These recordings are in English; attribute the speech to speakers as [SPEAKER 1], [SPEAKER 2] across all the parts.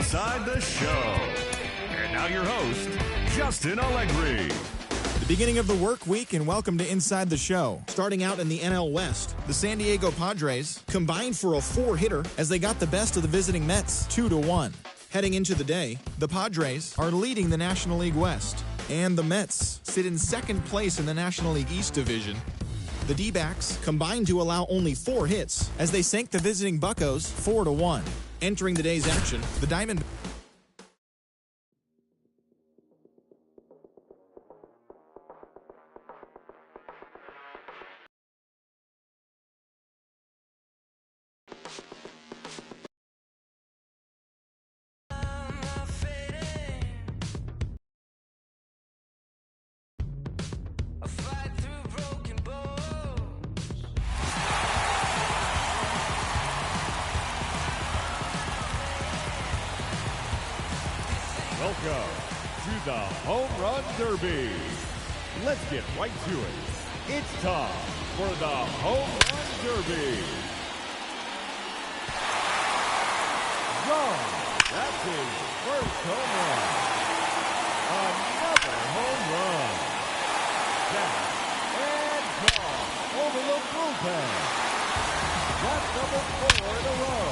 [SPEAKER 1] Inside the Show. And now your host, Justin Allegri.
[SPEAKER 2] The beginning of the work week, and welcome to Inside the Show. Starting out in the NL West, the San Diego Padres combined for a 4-hitter as they got the best of the visiting Mets 2-1. Heading into the day, the Padres are leading the National League West, and the Mets sit in second place in the National League East division. The D-backs combined to allow only 4 hits as they sank the visiting Buccos 4-1. Entering the day's action, the Diamond...
[SPEAKER 1] Welcome to the Home Run Derby. Let's get right to it. It's time for the Home Run Derby. John, that's his first home run. Another home run. Back and gone over the bullpen. That's number 4 in a row.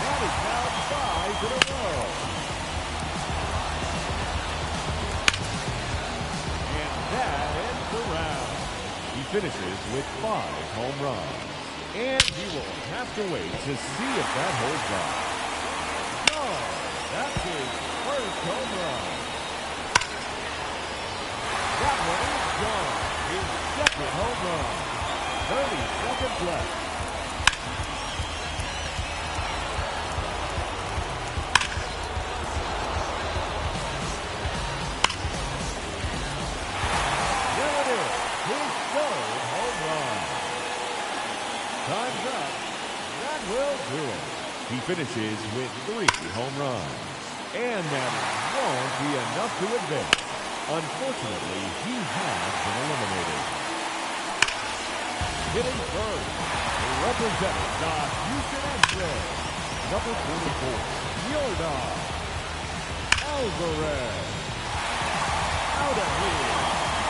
[SPEAKER 1] That is now 5 in a row. That ends the round. He finishes with 5 home runs. And he will have to wait to see if that holds up. Gone. That's his first home run. That one is gone. His second home run. 30 seconds left. Time's up. That will do it. He finishes with 3 home runs. And that won't be enough to advance. Unfortunately, he has been eliminated. Hitting first, representing the Houston Astros, number 44, Yordan Alvarez. Out of here.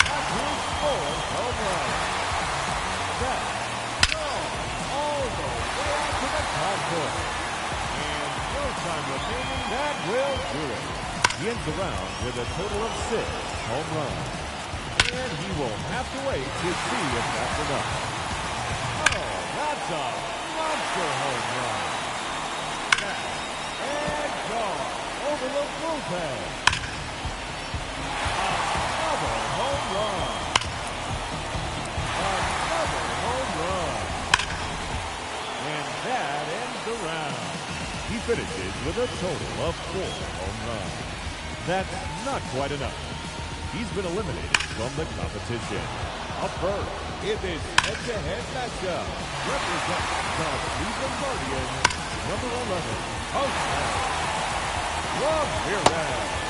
[SPEAKER 1] That's his 4th home run. That's all the way out to the concourse. And no time remaining, that will do it. He ends the round with a total of 6 home runs. And he will have to wait to see if that's enough. Oh, that's a monster home run. Back and gone over the bullpen. Another home run. Another home run. And that ends the round. He finishes with a total of 4 home runs. That's not quite enough. He's been eliminated from the competition. Up first, in this head-to-head matchup, representing the Cleveland Guardians, number 11, Jose Ramirez.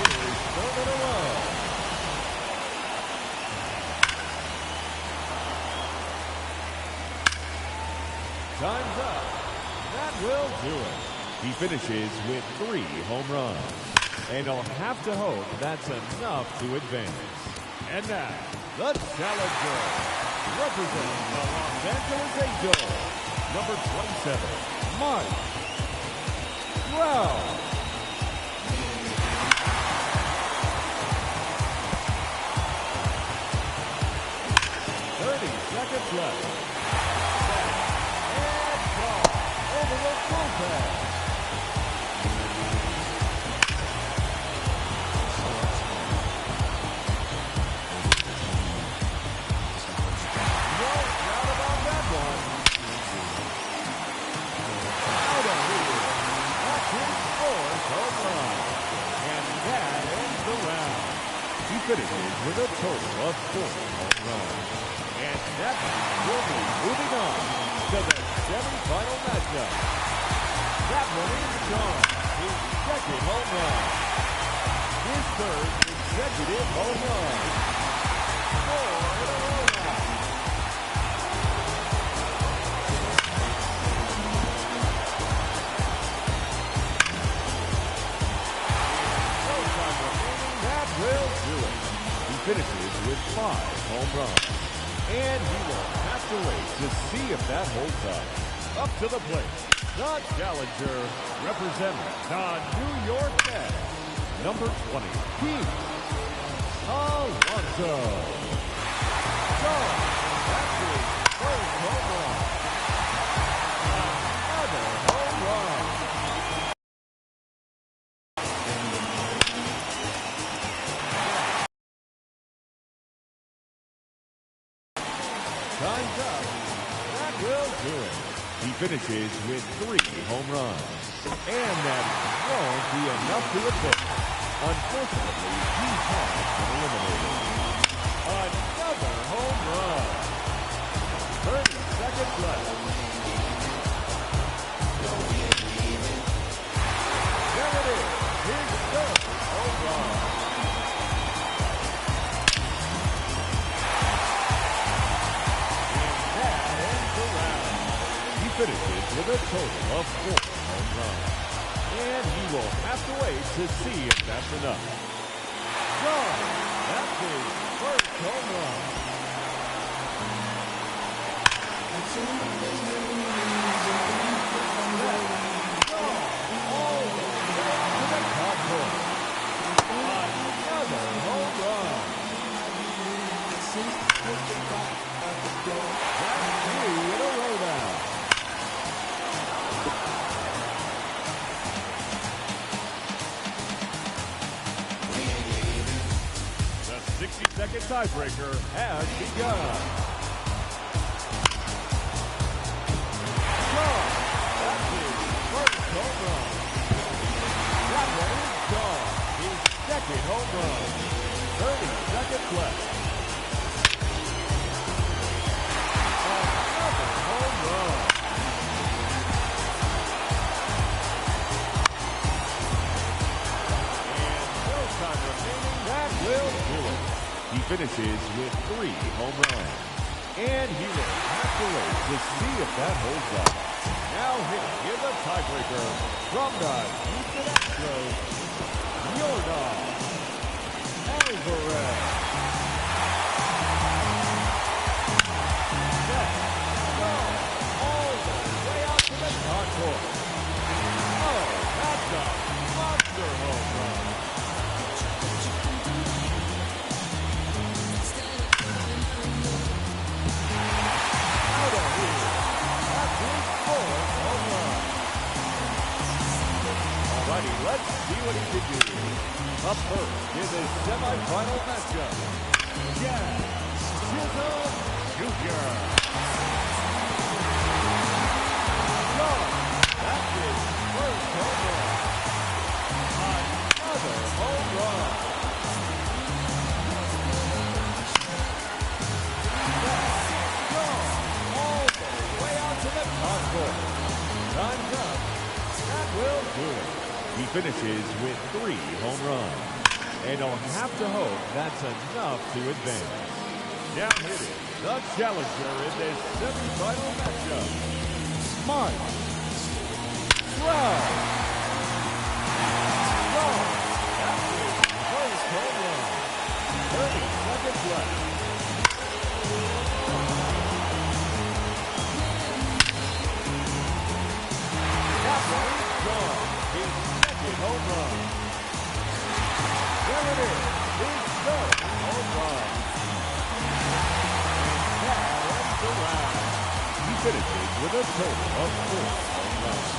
[SPEAKER 1] His 3rd in a row. Time's up. That will do it. He finishes with 3 home runs. And he'll have to hope that's enough to advance. And now, the challenger, representing the Los Angeles Angels, number 27, Mike Trout. 30 seconds left. Over the bullpen. No doubt about that one. Out of here. That's his 4th home run. And that ends the round. He finishes with a total of 4 home runs. And that will be moving on to the semi-final matchup. That one is gone. His 2nd home run. His 3rd consecutive home run. 4 in a row now. finishes with 5 home runs. And he will have to wait to see if that holds up. Up to the plate, the challenger, representing the New York Mets, number 20, Pete Alonso. So, that's his first home run. Another home run. Time's up. That will do it. He finishes with 3 home runs. And that won't be enough to advance. Unfortunately, he has been eliminated. Another home run. 30 seconds left. There it is. His third home run. Finishes with a total of 4 home runs. And he will have to wait to see if that's enough. So, that's his first home run. That's all the way to the concourse. Another home run. That's 3 in a row now. The 60-second tiebreaker has begun. That's his first home run. That one is gone. His second home run. 30 seconds left. Another home run. And no time remaining. That will do it. He finishes with 3 home runs. And he will have to wait to see if that holds up. Now hitting in the tiebreaker from the Houston Astros, Yordan Alvarez. That's gone all the way out to the concourse. Oh, that's a monster home run. Out of here. That's his 4th home run. Alrighty, let's see what he can do. Up first in this semifinal matchup, Jazz Chisholm Jr. That's his first home run. Another home run. All the way out to the concourse. Time's up. That will do it. He finishes with 3 home runs. And he'll have to hope that's enough to advance. Now hitting the challenger in this semifinal matchup, Mike Trout. That's his first home run. 30 seconds left. That one is gone. His second home run. There it is. His 3rd home run. And that ends the round. He finishes with a total of 4 home runs.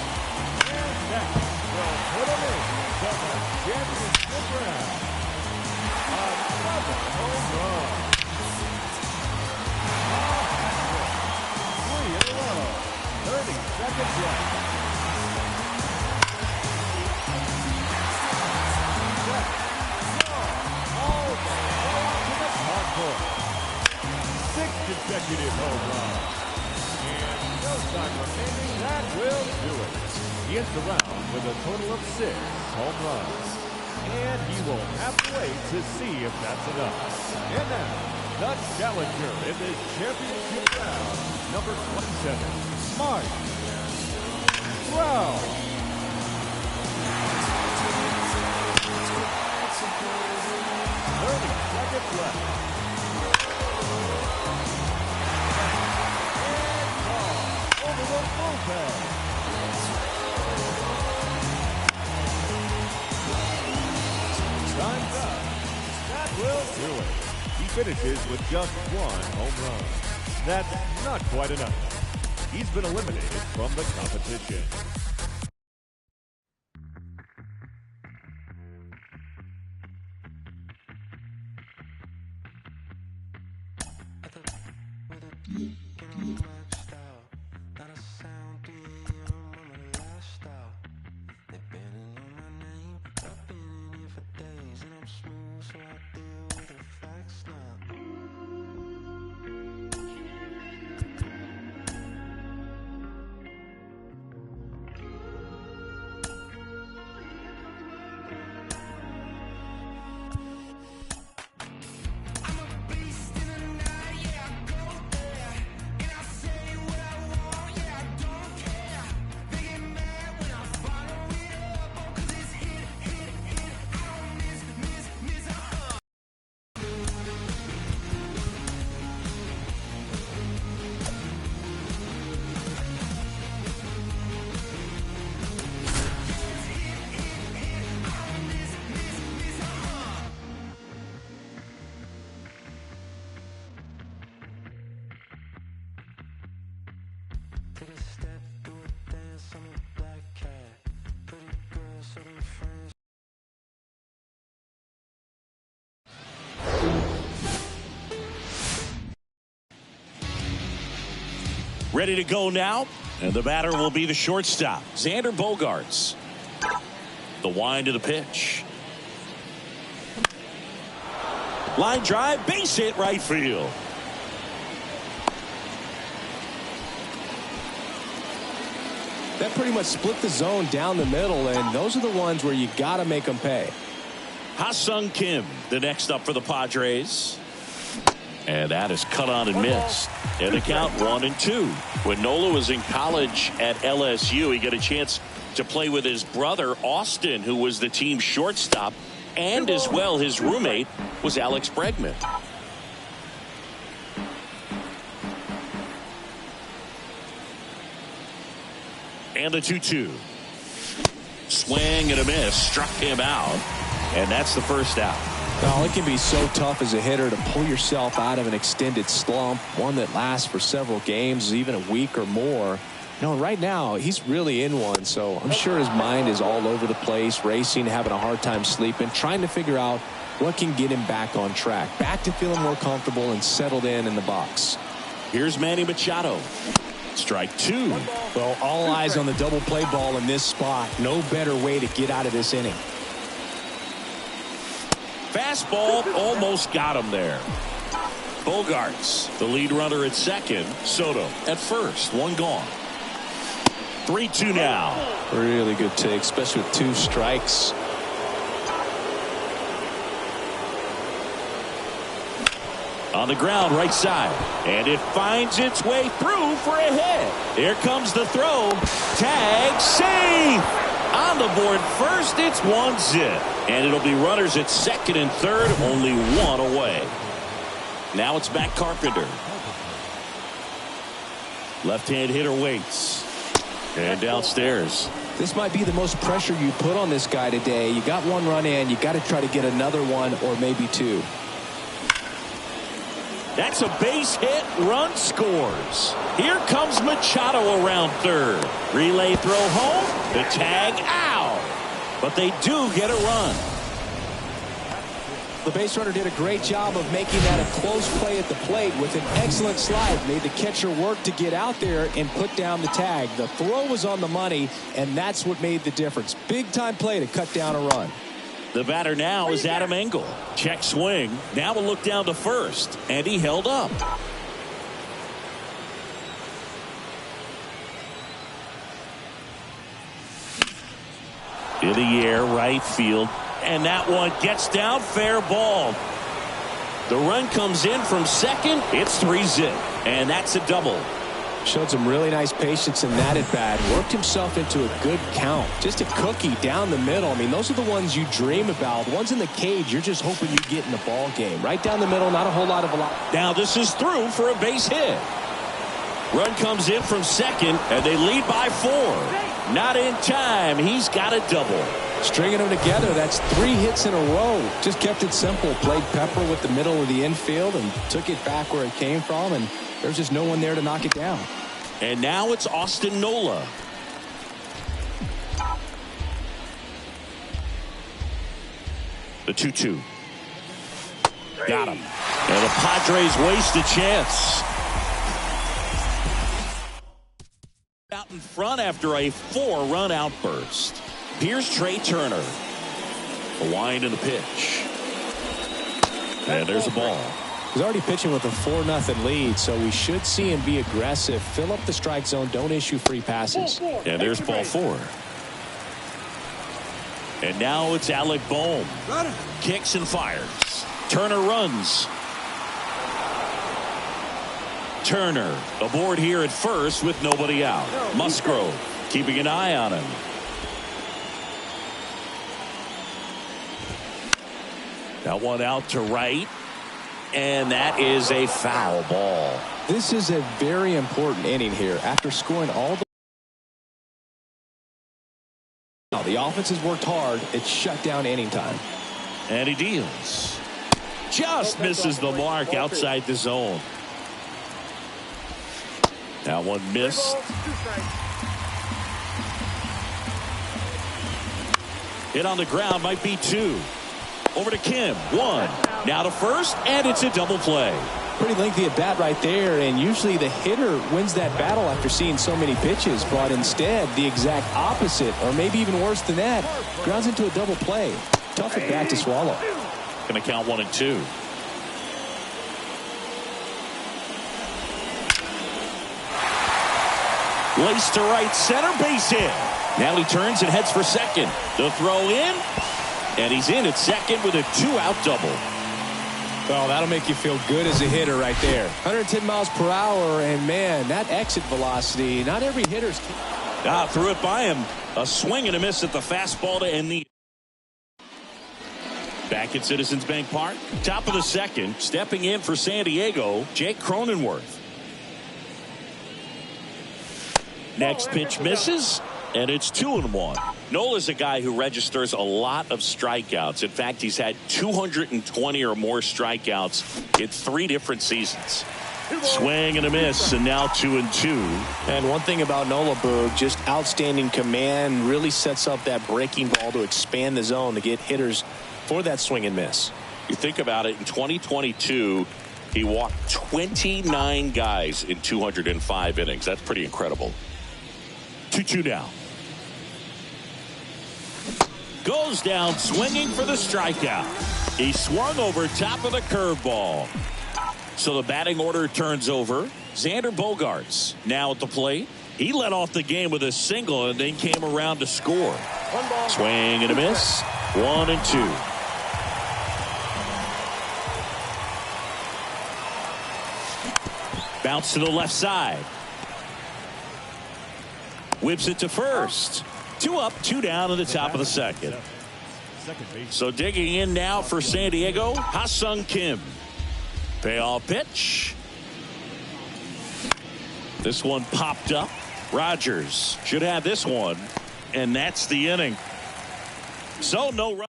[SPEAKER 1] And that will put him in to the championship round. Another home run. 3 in a row. 30 seconds left. All the way out to the concourse. 6 consecutive home runs. And no time remaining. That will do it. He ends the round with a total of 6 home runs. And he will have to wait to see if that's enough. And now, the challenger in this championship round, number 27, Mike Trout. 30 seconds what's left. And over the bullpen. Time's up. That will do it. He finishes with just 1 home run. That's not quite enough. He's been eliminated from the competition.
[SPEAKER 3] Ready to go now, and the batter will be the shortstop, Xander Bogaerts. The wind of the pitch. Line drive, base hit, right field.
[SPEAKER 4] That pretty much split the zone down the middle, and those are the ones where you got to make them pay.
[SPEAKER 3] Ha-Sung Kim, the next up for the Padres. And that is cut on and missed. And the count 1-2. When Nola was in college at LSU, he got a chance to play with his brother, Austin, who was the team's shortstop. And as well, his roommate was Alex Bregman. And the 2-2. Swing and a miss. Struck him out. And that's the first out.
[SPEAKER 4] Well, it can be so tough as a hitter to pull yourself out of an extended slump, one that lasts for several games, even a week or more. You know, right now, he's really in one, so I'm sure his mind is all over the place, racing, having a hard time sleeping, trying to figure out what can get him back on track, back to feeling more comfortable and settled in the box.
[SPEAKER 3] Here's Manny Machado. Strike 2.
[SPEAKER 4] Well, all eyes on the double play ball in this spot. No better way to get out of this inning.
[SPEAKER 3] Fastball almost got him there. Bogaerts, the lead runner at second. Soto at first. One gone. 3-2 now.
[SPEAKER 4] Really good take, especially with 2 strikes.
[SPEAKER 3] On the ground, right side. And it finds its way through for a hit. Here comes the throw. Tag, safe. On the board first, it's 1-0. And it'll be runners at second and third, only 1 away. Now it's Matt Carpenter. Left-hand hitter waits. And downstairs.
[SPEAKER 4] This might be the most pressure you put on this guy today. You got 1 run in. You got to try to get another one or maybe 2.
[SPEAKER 3] That's a base hit. Run scores. Here comes Machado around third. Relay throw home. The tag out. But they do get a run.
[SPEAKER 4] The base runner did a great job of making that a close play at the plate with an excellent slide. Made the catcher work to get out there and put down the tag. The throw was on the money, and that's what made the difference. Big time play to cut down a run.
[SPEAKER 3] The batter now is Adam Engel. Check swing. Now a look down to first. And he held up. In the air, right field. And that one gets down, fair ball. The run comes in from second. It's 3-0. And that's a double.
[SPEAKER 4] Showed some really nice patience in that at bat. Worked himself into a good count. Just a cookie down the middle. I mean, those are the ones you dream about. The ones in the cage, you're just hoping you get in the ball game. Right down the middle, not a whole lot of velocity.
[SPEAKER 3] Now this is through for a base hit. Run comes in from second, and they lead by 4. Not in time. He's got a double.
[SPEAKER 4] Stringing them together, that's 3 hits in a row. Just kept it simple. Played pepper with the middle of the infield and took it back where it came from, and there's just no one there to knock it down.
[SPEAKER 3] And now it's Austin Nola. The 2-2. Got him. And the Padres waste a chance. Out in front after a 4-run outburst. Here's Trey Turner. A wind in the pitch. And there's a ball.
[SPEAKER 4] He's already pitching with a 4-0 lead, so we should see him be aggressive. Fill up the strike zone. Don't issue free passes.
[SPEAKER 3] And there's ball 4. And now it's Alec Bohm. Kicks and fires. Turner runs. Turner aboard here at first with nobody out. Musgrove keeping an eye on him. That one out to right. And that is a foul ball.
[SPEAKER 4] This is a very important inning here. After scoring all the offense has worked hard. It's shut down inning time.
[SPEAKER 3] And he deals. Just misses the mark outside the zone. That one missed. Hit on the ground, might be 2. Over to Kim. 1. Now to first, and it's a double play.
[SPEAKER 4] Pretty lengthy at bat right there, and usually the hitter wins that battle after seeing so many pitches, but instead the exact opposite, or maybe even worse than that, grounds into a double play. Tough at bat to swallow.
[SPEAKER 3] Going to count 1 and 2. Lace to right center, base hit. Now he turns and heads for second. The throw in, and he's in at second with a 2-out double.
[SPEAKER 4] Well, that'll make you feel good as a hitter right there. 110 miles per hour, and man, that exit velocity, not every hitter's.
[SPEAKER 3] Threw it by him. A swing and a miss at the fastball to end the. Back at Citizens Bank Park. Top of the second, stepping in for San Diego, Jake Cronenworth. Next pitch misses, and it's 2-1. Nola's a guy who registers a lot of strikeouts. In fact, he's had 220 or more strikeouts in 3 different seasons. Swing and a miss, and now 2-2.
[SPEAKER 4] And one thing about Nola, Boog, just outstanding command, really sets up that breaking ball to expand the zone to get hitters for that swing and miss.
[SPEAKER 3] You think about it, in 2022, he walked 29 guys in 205 innings. That's pretty incredible. 2-2 now. Goes down swinging for the strikeout. He swung over top of the curveball. So the batting order turns over. Xander Bogaerts now at the plate. He led off the game with a single and then came around to score. Swing and a miss. 1 and 2. Bounce to the left side. Whips it to first. 2 up, 2 down in the top of the second. So digging in now for San Diego, Ha-Sung Kim. Payoff pitch. This one popped up. Rogers should have this one, and that's the inning. So no run.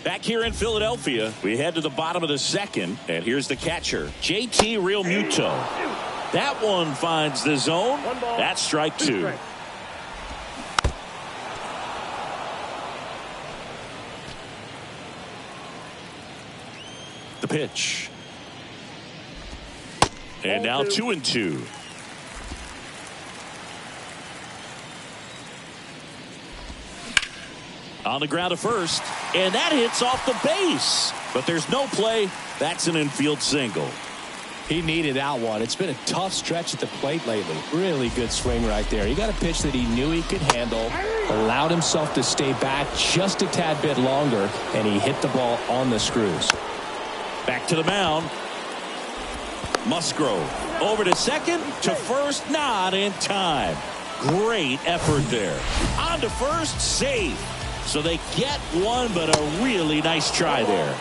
[SPEAKER 3] Back here in Philadelphia, we head to the bottom of the second, and here's the catcher, JT Realmuto. That one finds the zone. That's strike 2. The pitch. And now 2-2. On the ground to first, and that hits off the base. But there's no play. That's an infield single.
[SPEAKER 4] He needed that one. It's been a tough stretch at the plate lately. Really good swing right there. He got a pitch that he knew he could handle, allowed himself to stay back just a tad bit longer, and he hit the ball on the screws.
[SPEAKER 3] Back to the mound. Musgrove over to second, to first, not in time. Great effort there. On to first, safe. So they get one, but a really nice try there.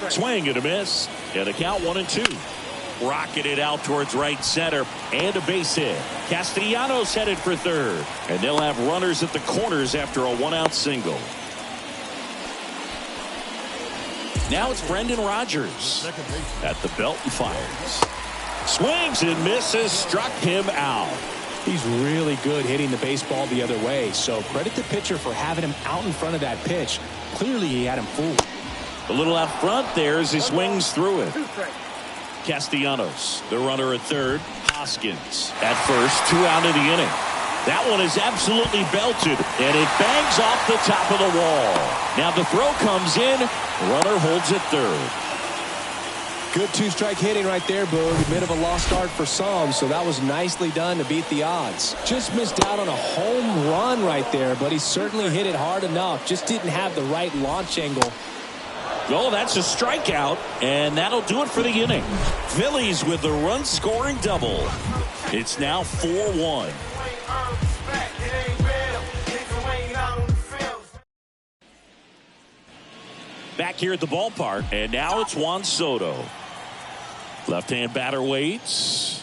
[SPEAKER 3] Swing and a miss. And a count 1-2. Rocketed out towards right center. And a base hit. Castellanos headed for third. And they'll have runners at the corners after a 1-out single. Now it's Brendan Rodgers at the belt and fires. Swings and misses. Struck him out.
[SPEAKER 4] He's really good hitting the baseball the other way. So credit the pitcher for having him out in front of that pitch. Clearly he had him fooled.
[SPEAKER 3] A little out front there as he swings through it. Castellanos, the runner at third. Hoskins at first, 2 out of the inning. That one is absolutely belted, and it bangs off the top of the wall. Now the throw comes in. Runner holds at third.
[SPEAKER 4] Good 2-strike hitting right there, Boog. A bit of a lost start for some, so that was nicely done to beat the odds. Just missed out on a home run right there, but he certainly hit it hard enough. Just didn't have the right launch angle.
[SPEAKER 3] Oh, that's a strikeout, and that'll do it for the inning. Phillies with the run-scoring double. It's now 4-1. Back here at the ballpark, and now it's Juan Soto. Left-hand batter waits.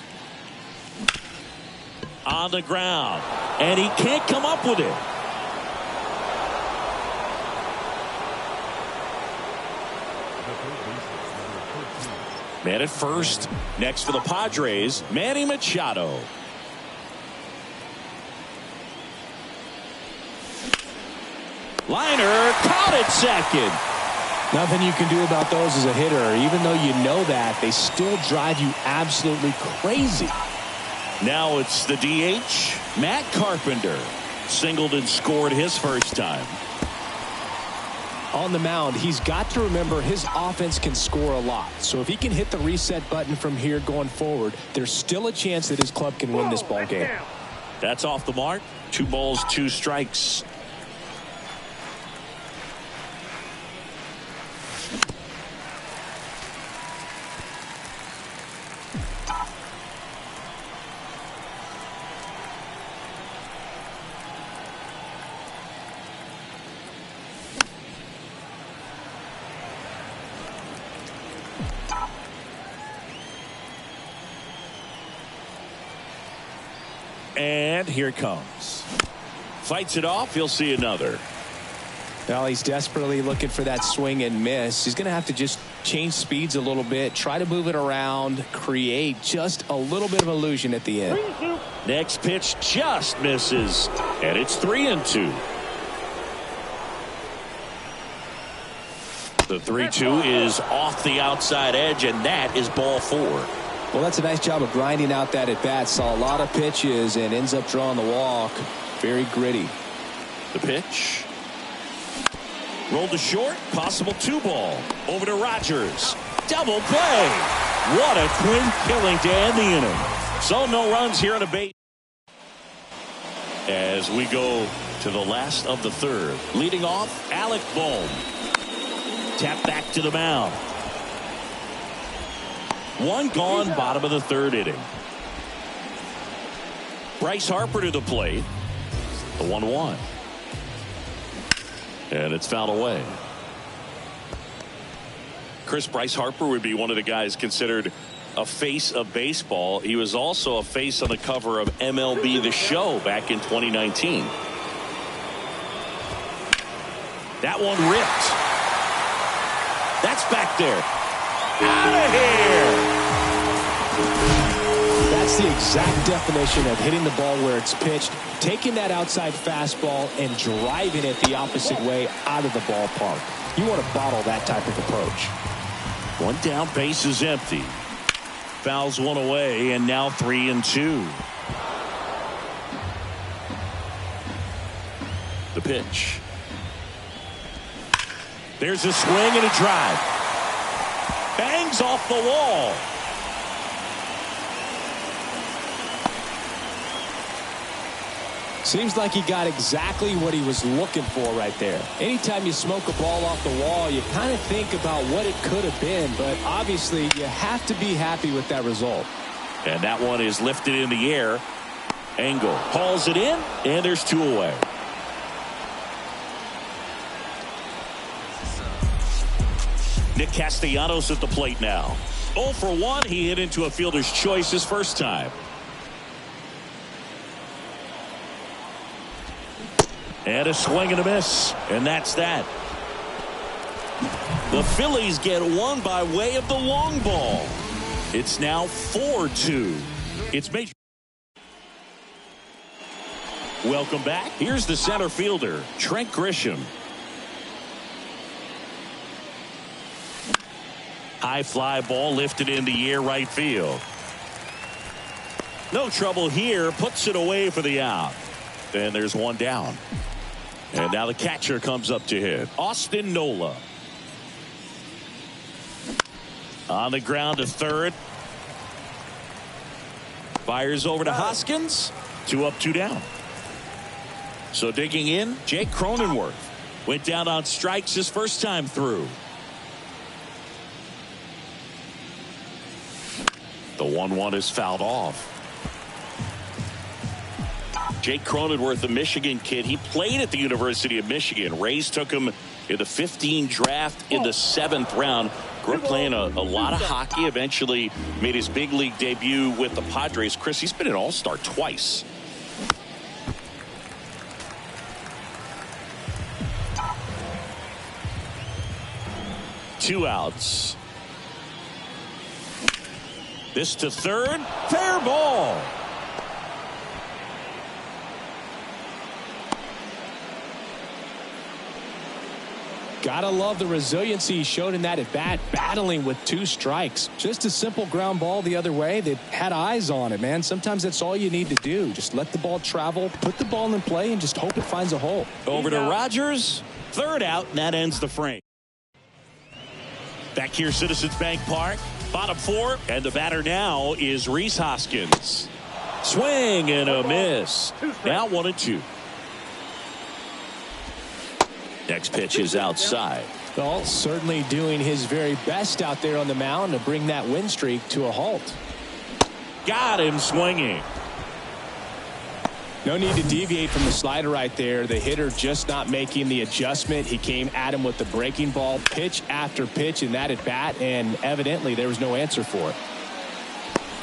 [SPEAKER 3] On the ground, and he can't come up with it. Man at first, next for the Padres, Manny Machado. Liner caught at second.
[SPEAKER 4] Nothing you can do about those as a hitter. Even though you know that, they still drive you absolutely crazy.
[SPEAKER 3] Now it's the DH, Matt Carpenter. Singled and scored his first time.
[SPEAKER 4] On the mound, he's got to remember his offense can score a lot. So if he can hit the reset button from here going forward, there's still a chance that his club can win this ball game.
[SPEAKER 3] That's off the mark. 2 balls, 2 strikes. And here it comes. Fights it off. He'll see another.
[SPEAKER 4] Well, he's desperately looking for that swing and miss. He's going to have to just change speeds a little bit, try to move it around, create just a little bit of illusion at the end.
[SPEAKER 3] Next pitch just misses, and it's 3-2. The 3-2 is off the outside edge, and that is ball 4.
[SPEAKER 4] Well, that's a nice job of grinding out that at bat. Saw a lot of pitches and ends up drawing the walk. Very gritty.
[SPEAKER 3] The pitch. Rolled to short. Possible 2-ball. Over to Rodgers. Double play. What a twin killing to end the inning. So no runs here on a base. As we go to the last of the third. Leading off, Alec Bohm. Tap back to the mound. 1 gone, bottom of the third inning. Bryce Harper to the plate. The 1-1. And it's fouled away. Bryce Harper would be one of the guys considered a face of baseball. He was also a face on the cover of MLB The Show back in 2019. That one ripped. That's back there. Out of here.
[SPEAKER 4] That's the exact definition of hitting the ball where it's pitched, taking that outside fastball and driving it the opposite way out of the ballpark. You want to bottle that type of approach.
[SPEAKER 3] 1 down, base is empty. Fouls 1 away, and now 3-2. The pitch. There's a swing and a drive. Bangs off the wall.
[SPEAKER 4] Seems like he got exactly what he was looking for right there. Anytime you smoke a ball off the wall, you kind of think about what it could have been, but obviously you have to be happy with that result.
[SPEAKER 3] And that one is lifted in the air. Engel hauls it in, and there's 2 away. Nick Castellanos at the plate now. 0 for 1. He hit into a fielder's choice his first time. And a swing and a miss. And that's that. The Phillies get one by way of the long ball. It's now 4-2. It's Major. Welcome back. Here's the center fielder, Trent Grisham. High fly ball lifted in the air right field. No trouble here. Puts it away for the out. And there's one down. And now the catcher comes up to hit. Austin Nola. On the ground to third. Fires over to Hoskins. 2 up, 2 down. So digging in, Jake Cronenworth. Went down on strikes his first time through. The 1-1 is fouled off. Jake Cronenworth, the Michigan kid, he played at the University of Michigan. Rays took him in the 15 draft in the 7th round. Grew up playing a lot of hockey. Eventually made his big league debut with the Padres. Chris, he's been an all-star twice. Two outs. This to third. Fair ball.
[SPEAKER 4] Gotta love the resiliency he showed in that at bat, battling with 2 strikes. Just a simple ground ball the other way. They had eyes on it, man. Sometimes that's all you need to do. Just let the ball travel, put the ball in play, and just hope it finds a hole.
[SPEAKER 3] Over to Rogers. Third out, and that ends the frame. Back here, Citizens Bank Park. Bottom 4, and the batter now is Rhys Hoskins. Swing and a miss. Now 1-2. Next pitch is outside.
[SPEAKER 4] Well, certainly doing his very best out there on the mound to bring that win streak to a halt.
[SPEAKER 3] Got him swinging.
[SPEAKER 4] No need to deviate from the slider right there. The hitter just not making the adjustment. He came at him with the breaking ball, pitch after pitch in that at bat, and evidently there was no answer for it.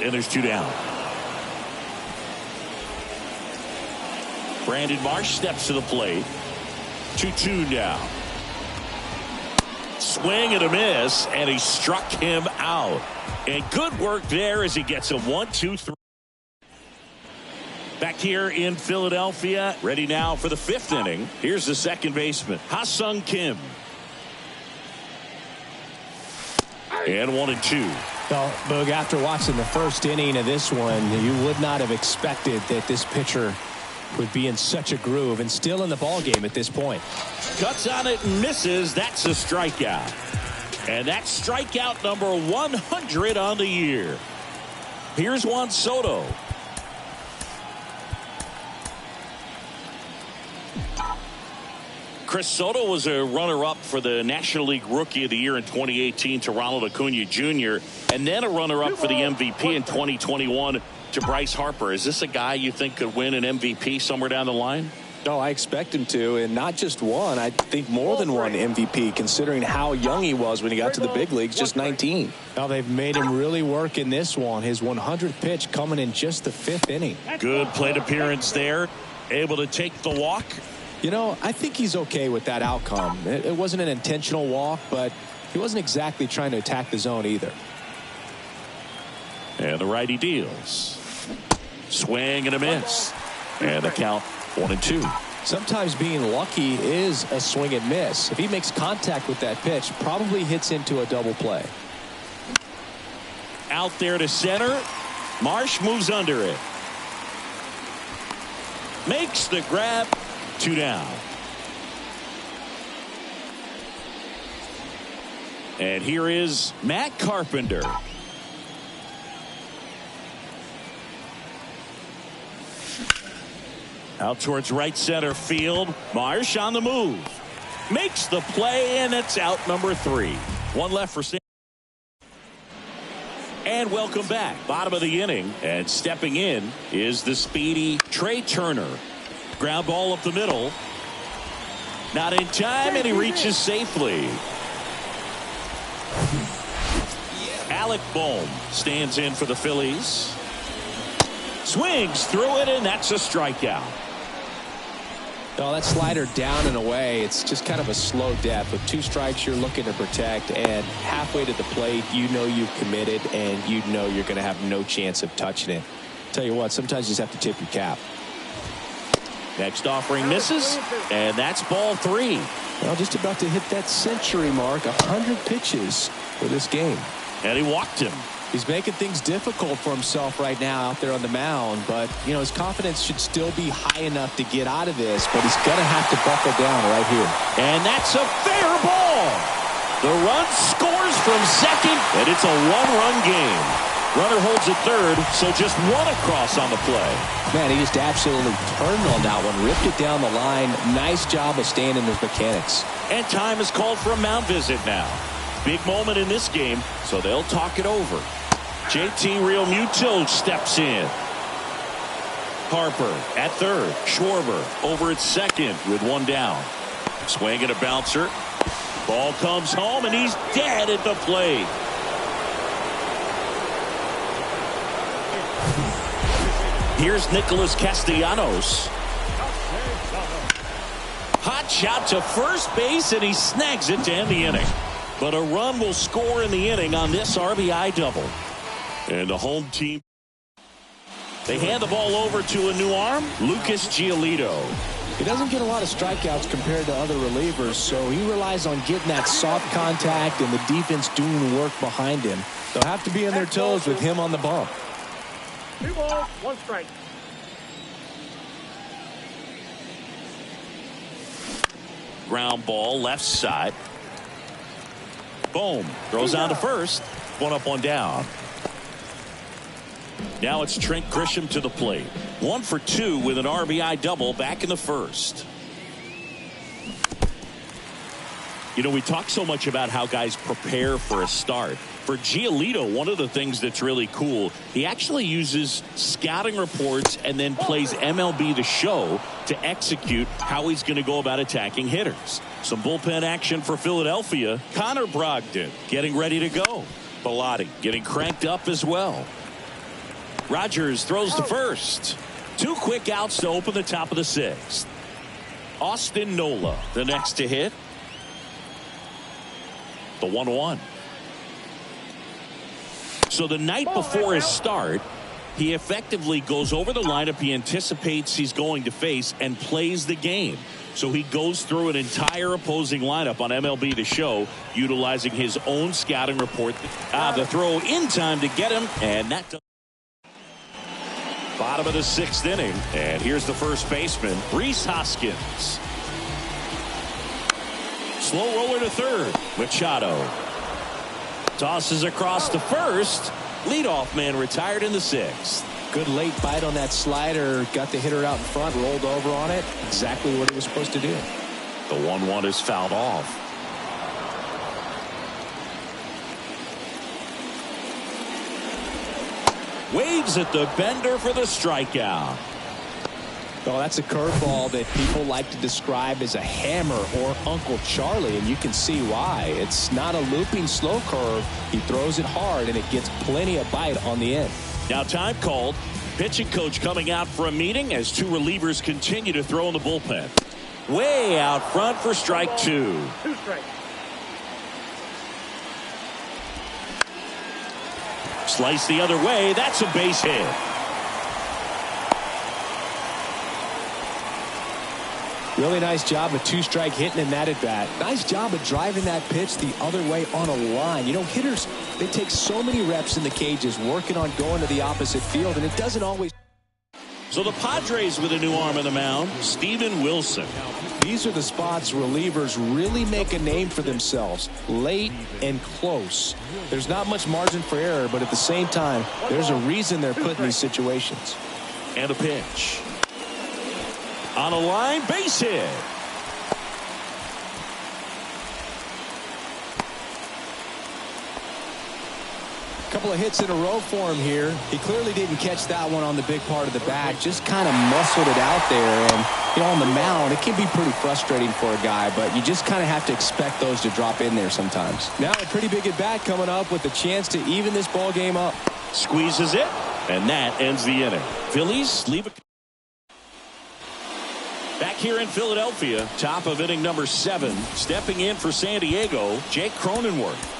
[SPEAKER 3] And there's 2 down. Brandon Marsh steps to the plate. 2-2 now. Swing and a miss, and he struck him out. And good work there as he gets a 1-2-3. Back here in Philadelphia, ready now for the 5th inning. Here's the second baseman, Ha-Sung Kim. And 1-2.
[SPEAKER 4] Well, Boog, after watching the first inning of this one, you would not have expected that this pitcher would be in such a groove and still in the ball game at this point.
[SPEAKER 3] Cuts on it and misses. That's a strikeout. And that's strikeout number 100 on the year. Here's Juan Soto. Chris, Soto was a runner-up for the National League Rookie of the Year in 2018 to Ronald Acuna Jr. and then a runner-up for the MVP in 2021 to Bryce Harper. Is this a guy you think could win an MVP somewhere down the line?
[SPEAKER 4] No, I expect him to, and not just one. I think more than one MVP, considering how young he was when he got to the big leagues, just 19. Now they've made him really work in this one. His 100th pitch coming in just the 5th inning.
[SPEAKER 3] Good plate appearance there. Able to take the walk.
[SPEAKER 4] You know, I think he's okay with that outcome. It wasn't an intentional walk, but he wasn't exactly trying to attack the zone either.
[SPEAKER 3] And the righty deals. Swing and a miss. And the count 1-2.
[SPEAKER 4] Sometimes being lucky is a swing and miss. If he makes contact with that pitch, probably hits into a double play.
[SPEAKER 3] Out there to center. Marsh moves under it. Makes the grab. 2 down. And here is Matt Carpenter. Out towards right center field. Marsh on the move. Makes the play, and it's out number 3. One left for Sam. And welcome back. Bottom of the inning. And stepping in is the speedy Trey Turner. Ground ball up the middle. Not in time, and he reaches safely. Alec Bohm stands in for the Phillies. Swings through it, and that's a strikeout.
[SPEAKER 4] Oh, that slider down and away. It's just kind of a slow death. With 2 strikes, you're looking to protect, and halfway to the plate, you know you've committed, and you know you're going to have no chance of touching it. Tell you what, sometimes you just have to tip your cap.
[SPEAKER 3] Next offering misses, and that's ball 3.
[SPEAKER 4] Well, just about to hit that century mark, 100 pitches for this game.
[SPEAKER 3] And he walked him.
[SPEAKER 4] He's making things difficult for himself right now out there on the mound, but you know his confidence should still be high enough to get out of this, but he's going to have to buckle down right here.
[SPEAKER 3] And that's a fair ball. The run scores from second, and it's a 1-run game. Runner holds at third, so just 1 across on the play.
[SPEAKER 4] Man, he just absolutely turned on that one, ripped it down the line. Nice job of staying in his mechanics.
[SPEAKER 3] And time is called for a mound visit now. Big moment in this game, so they'll talk it over. JT Realmuto steps in. Harper at third. Schwarber over at second with 1 down. Swing and a bouncer. Ball comes home, and he's dead at the plate. Here's Nicholas Castellanos. Hot shot to first base, and he snags it to end the inning. But a run will score in the inning on this RBI double. And the home team. They hand the ball over to a new arm, Lucas Giolito.
[SPEAKER 4] He doesn't get a lot of strikeouts compared to other relievers, so he relies on getting that soft contact and the defense doing the work behind him. They'll have to be on their toes with him on the bump.
[SPEAKER 1] 2 balls, 1 strike.
[SPEAKER 3] Ground ball left side. Boom. Throws on to first. 1 up, 1 down. Now it's Trent Grisham to the plate. 1 for 2 with an RBI double back in the first. You know, we talk so much about how guys prepare for a start. For Giolito, one of the things that's really cool, he actually uses scouting reports and then plays MLB The Show to execute how he's going to go about attacking hitters. Some bullpen action for Philadelphia. Connor Brogdon getting ready to go. Bilotti getting cranked up as well. Rogers throws to first. 2 quick outs to open the top of the 6th. Austin Nola, the next to hit. The 1-1. So the night before his start, he effectively goes over the lineup he anticipates he's going to face and plays the game. So he goes through an entire opposing lineup on MLB The Show, utilizing his own scouting report. The throw in time to get him, and that does. Bottom of the 6th inning, and here's the first baseman, Rhys Hoskins. Slow roller to third. Machado tosses across to first. Leadoff man retired in the 6th.
[SPEAKER 4] Good late bite on that slider. Got the hitter out in front, rolled over on it. Exactly what he was supposed to do.
[SPEAKER 3] The 1-1 is fouled off. Waves at the bender for the strikeout.
[SPEAKER 4] Oh, that's a curveball that people like to describe as a hammer or Uncle Charlie, and you can see why. It's not a looping slow curve. He throws it hard, and it gets plenty of bite on the end.
[SPEAKER 3] Now time called. Pitching coach coming out for a meeting as 2 relievers continue to throw in the bullpen. Way out front for strike 2.
[SPEAKER 1] 2 strikes.
[SPEAKER 3] Slice the other way. That's a base hit.
[SPEAKER 4] Really nice job of 2-strike hitting in that at bat. Nice job of driving that pitch the other way on a line. You know, hitters, they take so many reps in the cages working on going to the opposite field, and it doesn't always.
[SPEAKER 3] So the Padres with a new arm on the mound, Steven Wilson.
[SPEAKER 4] These are the spots relievers really make a name for themselves, late and close. There's not much margin for error, but at the same time, there's a reason they're put in these situations.
[SPEAKER 3] And a pitch. On a line, base hit.
[SPEAKER 4] Couple of hits in a row for him here. He clearly didn't catch that one on the big part of the bat. Just kind of muscled it out there. And, you know, on the mound, it can be pretty frustrating for a guy, but you just kind of have to expect those to drop in there sometimes. Now a pretty big at bat coming up with a chance to even this ball game up.
[SPEAKER 3] Squeezes it, and that ends the inning. Phillies leave it. Back here in Philadelphia, top of inning number 7, stepping in for San Diego, Jake Cronenworth.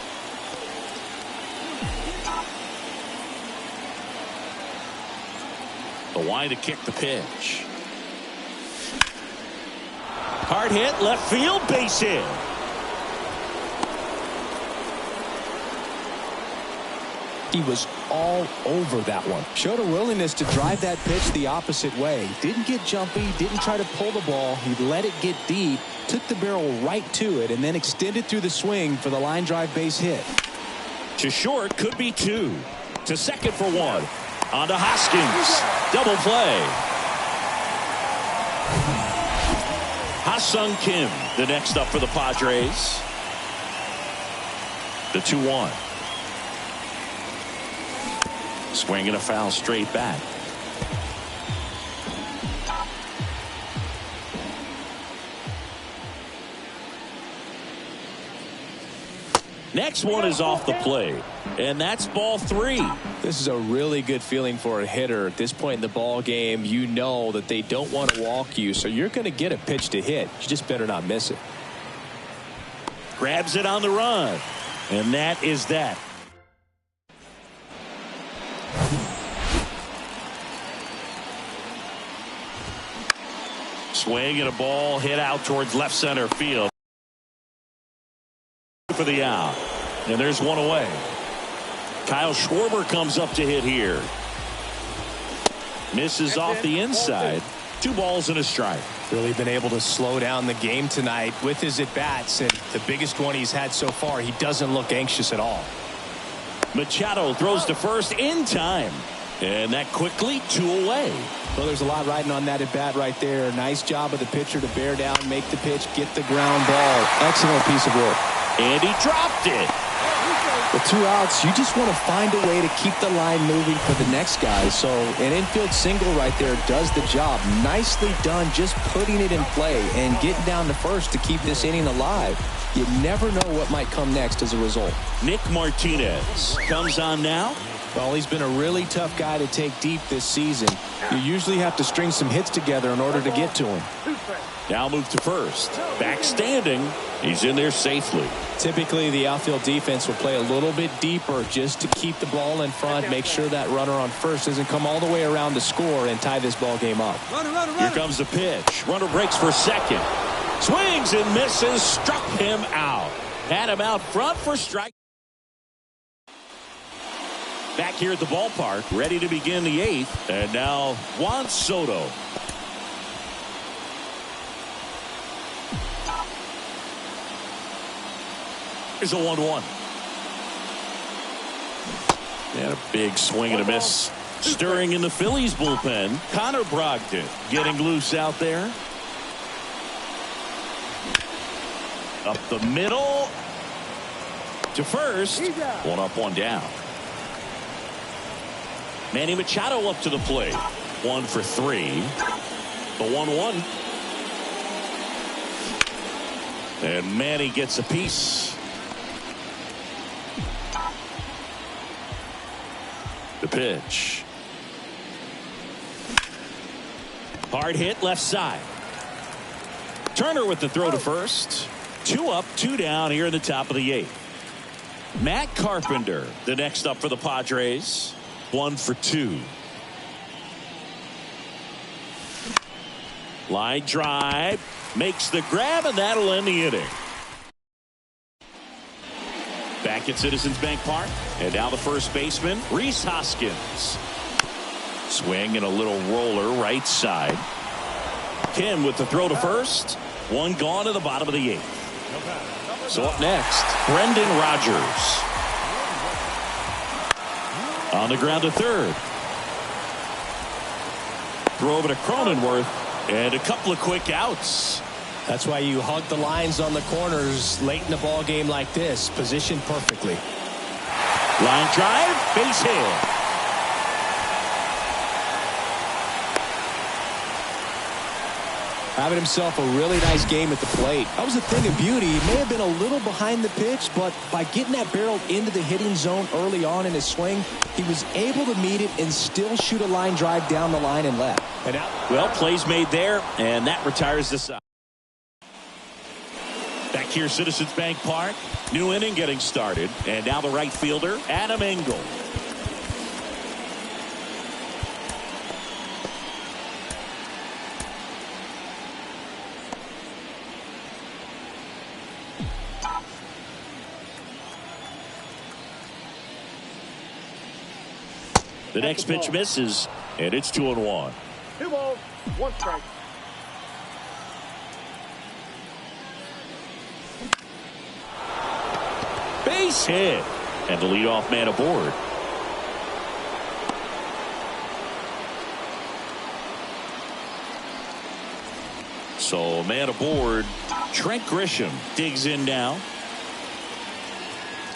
[SPEAKER 3] The line to kick the pitch. Hard hit, left field, base hit.
[SPEAKER 4] He was all over that one. Showed a willingness to drive that pitch the opposite way. Didn't get jumpy, didn't try to pull the ball. He let it get deep, took the barrel right to it, and then extended through the swing for the line drive base hit.
[SPEAKER 3] To short, could be 2. To second for 1. On to Hoskins. Double play. Ha-Sung Kim, the next up for the Padres. The 2-1. Swinging a foul straight back. Next one is off the plate, and that's ball 3.
[SPEAKER 4] This is a really good feeling for a hitter at this point in the ball game. You know that they don't want to walk you, so you're going to get a pitch to hit. You just better not miss it.
[SPEAKER 3] Grabs it on the run, and that is that. Swing and a ball hit out towards left center field. For the out, and there's one away. Kyle Schwarber comes up to hit here. Misses off the inside. 2 balls and a strike.
[SPEAKER 4] Really been able to slow down the game tonight with his at-bats, and the biggest one he's had so far. He doesn't look anxious at all.
[SPEAKER 3] Machado throws to first in time, and that quickly 2 away.
[SPEAKER 4] Well, there's a lot riding on that at-bat right there. Nice job of the pitcher to bear down, make the pitch, get the ground ball. Excellent piece of work.
[SPEAKER 3] And he dropped it.
[SPEAKER 4] With 2 outs, you just want to find a way to keep the line moving for the next guy. So an infield single right there does the job. Nicely done, just putting it in play and getting down to first to keep this inning alive. You never know what might come next as a result.
[SPEAKER 3] Nick Martinez comes on now.
[SPEAKER 4] Well, he's been a really tough guy to take deep this season. You usually have to string some hits together in order to get to him.
[SPEAKER 3] Now move to first. Back standing. He's in there safely.
[SPEAKER 4] Typically, the outfield defense will play a little bit deeper just to keep the ball in front, make sure that runner on first doesn't come all the way around to score and tie this ball game up.
[SPEAKER 3] Here comes the pitch. Runner breaks for second. Swings and misses. Struck him out. Had him out front for strike. Back here at the ballpark, ready to begin the 8th. And now Juan Soto. Here's a 1-1. And a big swing and a miss. Stirring in the Phillies bullpen. Connor Brogdon getting loose out there. Up the middle. To first. 1 up, 1 down. Manny Machado up to the plate. 1 for 3. The 1-1. And Manny gets a piece. The pitch. Hard hit left side. Turner with the throw to first. 2 up, 2 down here in the top of the 8th. Matt Carpenter, the next up for the Padres. 1 for 2. Line drive. Makes the grab, and that'll end the inning. Back at Citizens Bank Park. And now the first baseman, Rhys Hoskins. Swing and a little roller right side. Kim with the throw to first. 1 gone to the bottom of the 8th. So up next, Brendan Rodgers. On the ground to third. Throw over to Cronenworth. And a couple of quick outs.
[SPEAKER 4] That's why you hug the lines on the corners late in the ball game like this. Positioned perfectly.
[SPEAKER 3] Line drive, base hit.
[SPEAKER 4] Having himself a really nice game at the plate. That was a thing of beauty. He may have been a little behind the pitch, but by getting that barrel into the hitting zone early on in his swing, he was able to meet it and still shoot a line drive down the line and left. And out.
[SPEAKER 3] Well, plays made there, and that retires the side. Back here, Citizens Bank Park. New inning getting started, and now the right fielder, Adam Engel. The next pitch misses, and it's 2-1.
[SPEAKER 1] 2 balls, 1 strike.
[SPEAKER 3] Base hit, and the leadoff man aboard. So man aboard. Trent Grisham digs in now.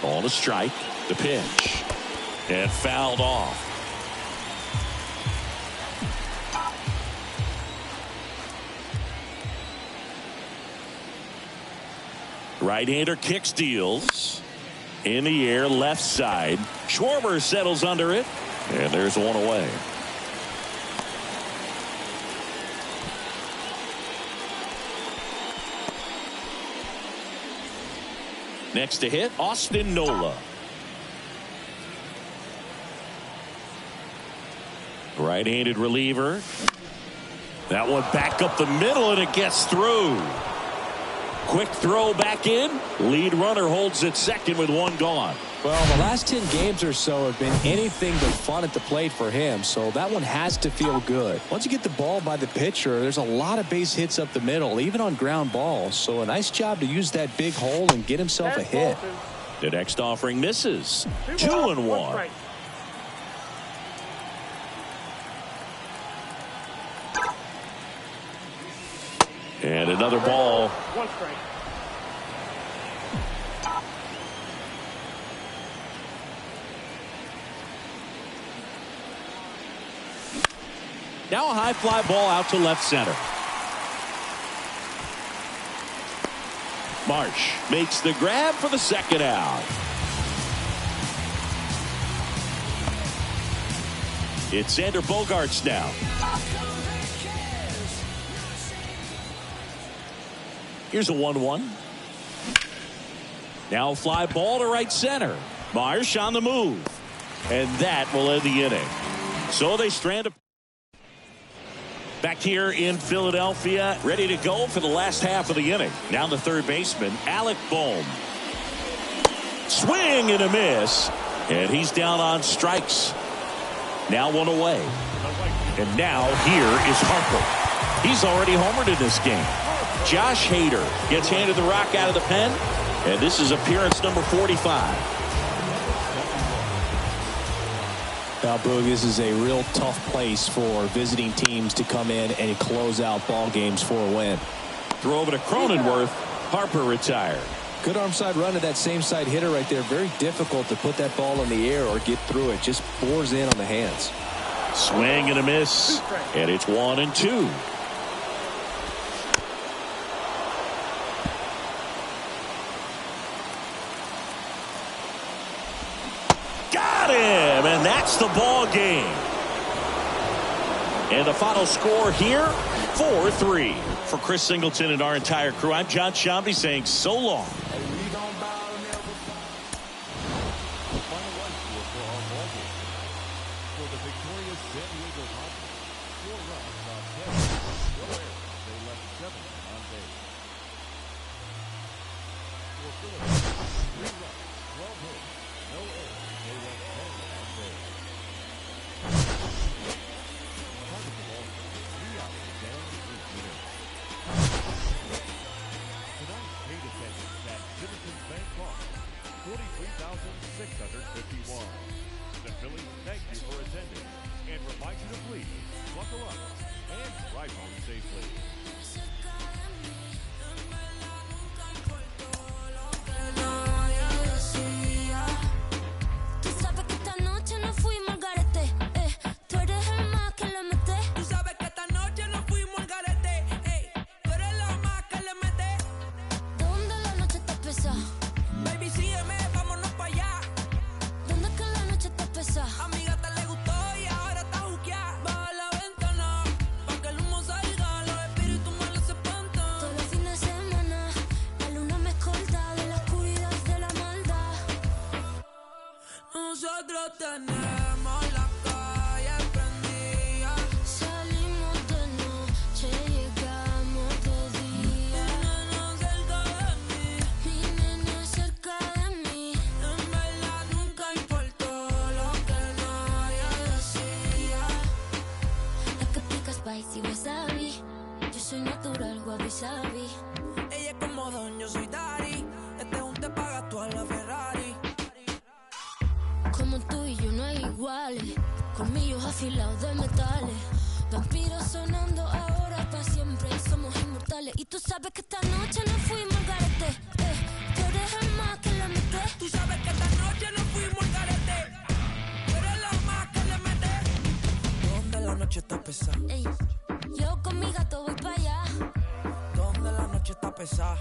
[SPEAKER 3] On a strike, the pitch, and fouled off. Right-hander kick steals. In the air, left side. Schwarber settles under it. And there's one away. Next to hit, Austin Nola. Right-handed reliever. That one back up the middle, and it gets through. Quick throw back in. Lead runner holds at second with one gone.
[SPEAKER 4] Well, the last 10 games or so have been anything but fun at the plate for him, so that one has to feel good. Once you get the ball by the pitcher, there's a lot of base hits up the middle, even on ground balls. So a nice job to use that big hole and get himself a hit.
[SPEAKER 3] The next offering misses. 2-1. And another ball.
[SPEAKER 1] 1 strike.
[SPEAKER 3] Now a high fly ball out to left center. Marsh makes the grab for the second out. It's Xander Bogaerts now. Here's a 1-1. Now a fly ball to right center. Marsh on the move. And that will end the inning. So they strand a... Back here in Philadelphia, ready to go for the last half of the inning. Now the third baseman, Alec Bohm. Swing and a miss. And he's down on strikes. Now one away. And now here is Harper. He's already homered in this game. Josh Hader gets handed the rock out of the pen. And this is appearance number 45.
[SPEAKER 4] Now, Boog, this is a real tough place for visiting teams to come in and close out ball games for a win.
[SPEAKER 3] Throw over to Cronenworth. Harper retired.
[SPEAKER 4] Good arm side run to that same side hitter right there. Very difficult to put that ball in the air or get through it. Just bores in on the hands.
[SPEAKER 3] Swing and a miss. And it's 1-2. Got him, and that's the ball game. And the final score here, 4-3. For Chris Singleton and our entire crew, I'm John Shambi saying so long.
[SPEAKER 1] $43,651. Phillies thank you for attending and remind you to please buckle up and drive home safely.
[SPEAKER 5] Tú sabes que esta noche nos fuimos al garete, tú eres el más que le mete.
[SPEAKER 6] Tú sabes que esta noche nos fuimos al garete, tú eres la más que le mete.
[SPEAKER 5] ¿Dónde la noche está pesada?
[SPEAKER 6] Baby, sígueme, vámonos pa' allá.
[SPEAKER 5] ¿Dónde que la noche está pesada?
[SPEAKER 6] Amiga, te le gustó y ahora está juqueada. Baja la ventana, pa' que el humo salga, los espíritus malos se espantan.
[SPEAKER 5] Todos los fines de semana, la luna me escolta de la oscuridad de la maldad.
[SPEAKER 6] Nosotros tenemos la calle prendida.
[SPEAKER 5] Salimos de noche, llegamos de día.
[SPEAKER 6] Mi nena cerca de mí.
[SPEAKER 5] Mi nena cerca de mí.
[SPEAKER 6] En verdad nunca importó lo que nadie decía.
[SPEAKER 5] La que pica spicy wasabi. Yo soy natural, wabi sabi.
[SPEAKER 6] Ella es como Don, yo soy Dari. Este es un te paga tú a la Ferrari.
[SPEAKER 5] Como tú y yo no hay iguales, colmillos afilados de metales, vampiros sonando ahora para siempre, somos inmortales. Y tú sabes que esta noche nos fuimos al garete, tú eres el más que le mete.
[SPEAKER 6] Tú sabes que esta noche nos fuimos al garete. Tú eres la más que le mete. ¿Dónde la noche está pesada?
[SPEAKER 5] Ey, yo con mi gato voy para allá.
[SPEAKER 6] ¿Dónde la noche está pesada?